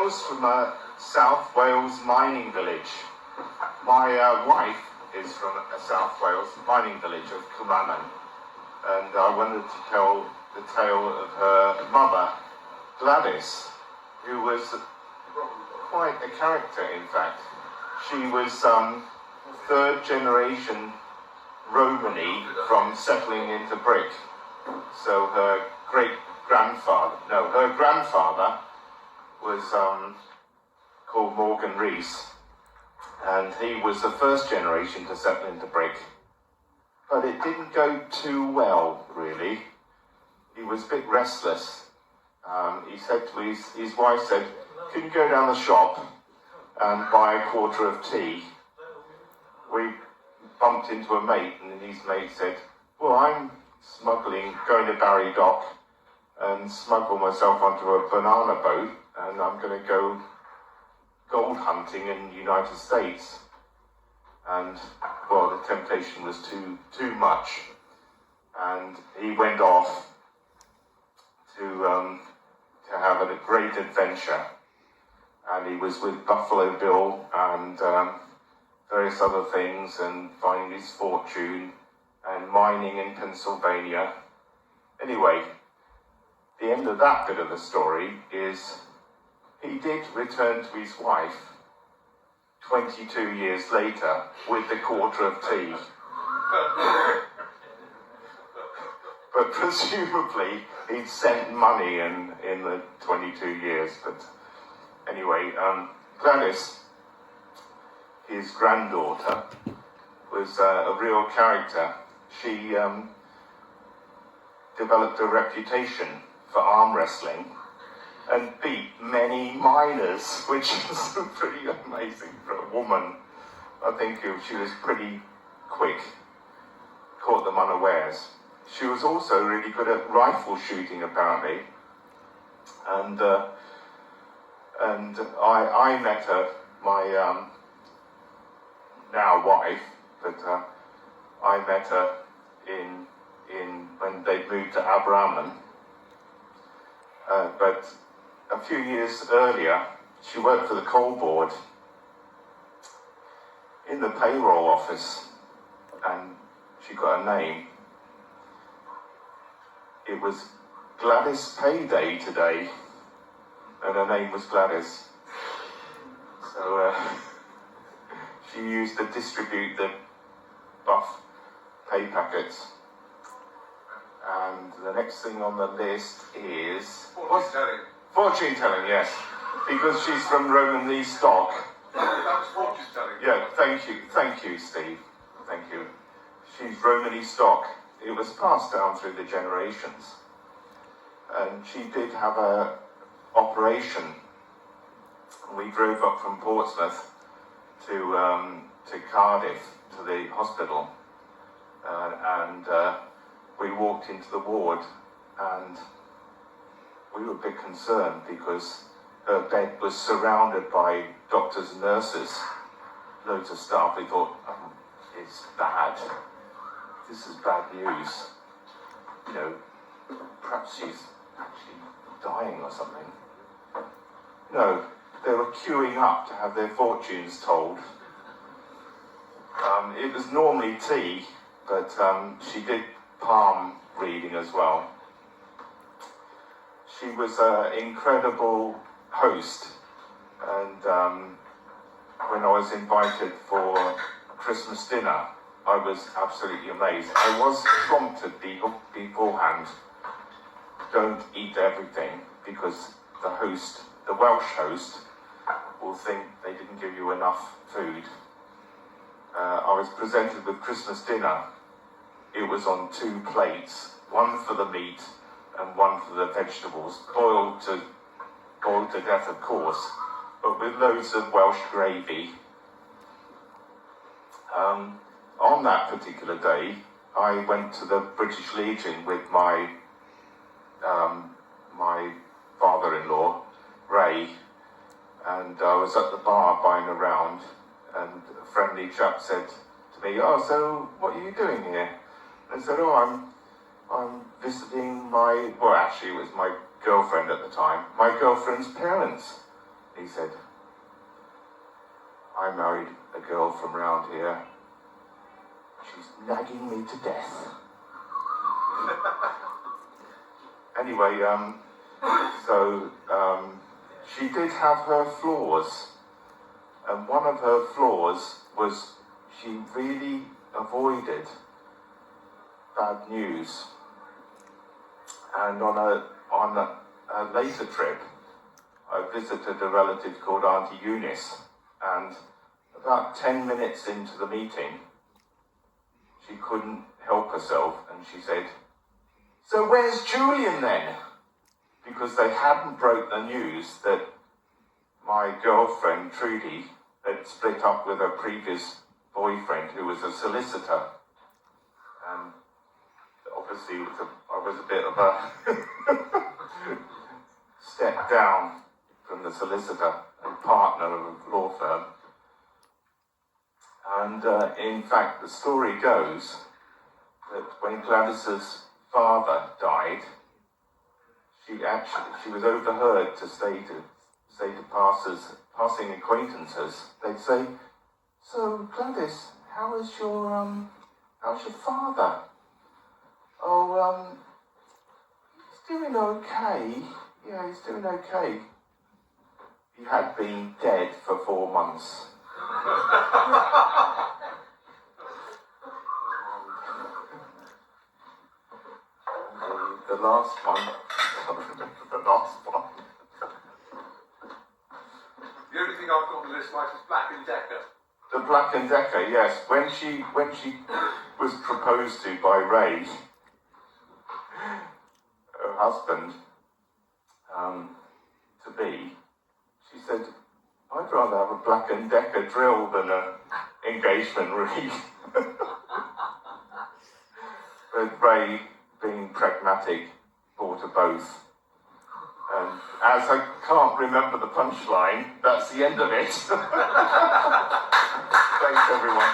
Wales, from a South Wales mining village. My wife is from a South Wales mining village of Gwladys, and I wanted to tell the tale of her mother, Gwladys, who was quite a character, in fact. She was third generation Romany from settling into Brick. So her grandfather was called Morgan Rees, and he was the first generation to settle into Brick. But it didn't go too well, really. He was a bit restless. He said to his wife said, "Can you go down the shop and buy a quarter of tea?" We bumped into a mate, and his mate said, "Well, I'm going to Barry Dock and smuggle myself onto a banana boat, and I'm going to go gold hunting in the United States." And, well, the temptation was too much. And he went off to have a great adventure. And he was with Buffalo Bill and various other things, and finding his fortune and mining in Pennsylvania. Anyway, the end of that bit of the story is he did return to his wife 22 years later with the quarter of tea. But presumably he'd sent money in the 22 years. But anyway, Gwladys, his granddaughter, was a real character. She developed a reputation for arm wrestling and beat many miners, which is pretty amazing for a woman. I think she was pretty quick, caught them unawares. She was also really good at rifle shooting, apparently. And I met her, my now wife, but I met her in when they moved to Abraman. But a few years earlier, she worked for the coal board in the payroll office, and she got a name. It was Gwladys Payday today, and her name was Gwladys. So she used to distribute the buff pay packets. And the next thing on the list is... Fortune telling. Fortune telling, yes. Because she's from Romany stock. That was fortune telling. Yeah, thank you, Steve. Thank you. She's Romany stock. It was passed down through the generations. And she did have an operation. We drove up from Portsmouth to Cardiff, to the hospital. And we walked into the ward, and we were a bit concerned because her bed was surrounded by doctors and nurses, loads of staff. We thought, oh, it's bad. This is bad news. You know, perhaps she's actually dying or something. No, they were queuing up to have their fortunes told. It was normally tea, but she did palm reading as well. She was an incredible host, and when I was invited for Christmas dinner, I was absolutely amazed. I was prompted beforehand, don't eat everything, because the host, the Welsh host, will think they didn't give you enough food. I was presented with Christmas dinner. It was on 2 plates, one for the meat and one for the vegetables, boiled to death, of course, but with loads of Welsh gravy. On that particular day, I went to the British Legion with my father-in-law, Ray, and I was at the bar buying a round, and a friendly chap said to me, "Oh, so what are you doing here?" I said, "Oh, I'm visiting actually it was my girlfriend at the time, my girlfriend's parents He said, I married a girl from round here. She's nagging me to death. Anyway, she did have her flaws. And one of her flaws was she really avoided bad news. And on a later trip, I visited a relative called Auntie Eunice, and about 10 minutes into the meeting, she couldn't help herself, and she said, so where's Julian then? Because they hadn't broke the news that my girlfriend, Trudy, had split up with her previous boyfriend, who was a solicitor. And obviously, I was a bit of a step down from the solicitor and partner of a law firm. And in fact, the story goes that when Gladys's father died, she was overheard to say to passing acquaintances, they'd say, so Gwladys, how's your father? Oh, he's doing okay. Yeah, he's doing okay. He had been dead for 4 months. The last one, the last one. The only thing I've got on the list, Mike, is Black and Decker. The Black and Decker, yes. When she was proposed to by Ray, her husband, to be, she said, I'd rather have a Black and Decker drill than an engagement ring. But Ray, being pragmatic, bought her both. And as I can't remember the punchline, that's the end of it. Thanks, everyone.